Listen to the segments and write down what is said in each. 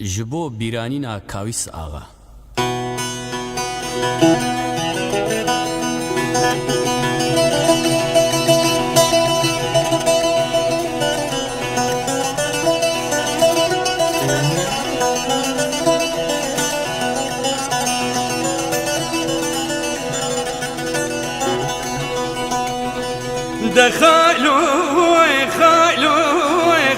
جبو بیرانینا کاویس آغا دخلوا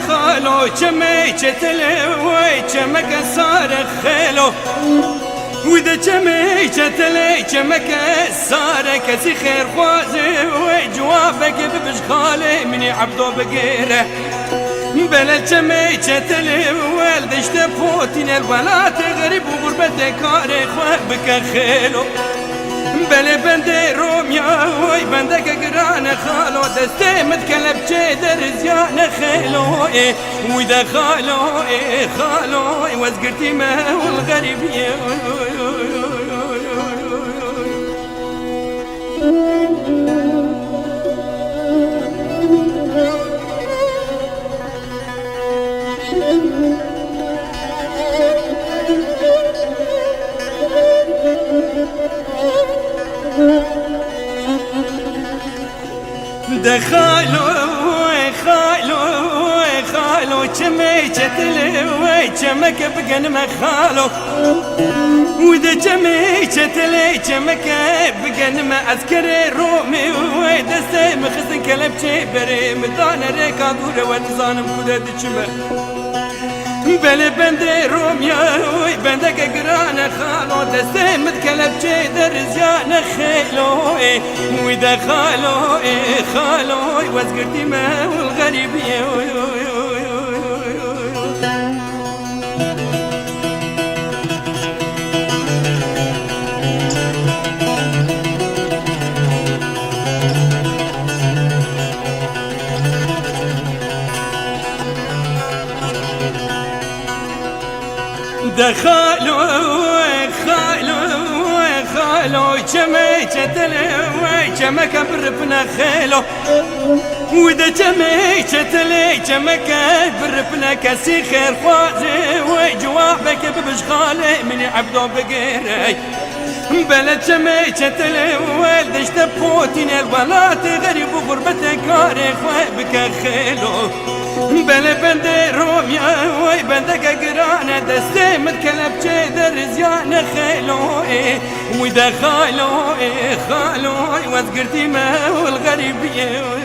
خالو چمي چتلوي چمك صار خيلو وده چمي چتلي چمك صار كسي خير خوازي وجوابك ببش خالي مني عبدو بقيره بلا چمي چتلي والدشت فوتين الولات غريب وغربتك كاري خوابك خيلو بله بنده رومیا وی بنده که گران خالو دسته متکلب چه در زیان خیلو وی ده خالو وزگرتی ما والغریبیه خالو چمي چتلوي چمك بقن ما خالو وده چمي چتلي چمك بقن ما اذكر رومي ودسته مخزن كلب چي بري مدان ريكا دور ونظانم كده دچمه بله بنده رومیا وی بنده که گران خالو دسته متکلب چه در زیان خیلو وی ده خالو وزگردی ما والغریبیه خالو چمي چتلي چمك برفنا خيلو وده چمي چتلي چمك برفنا كسي خير خوازي وجوابك ببش خالي مني عبدو بقيري بلا چمي چتلي والدشت بوتين الولات غريب وغربتك كاري خوابك خيلو بلا بنده روميا وي بندك قرانا دستي متكلب چه در زيان خيلو وده خالو وزقرتي ما والغريبية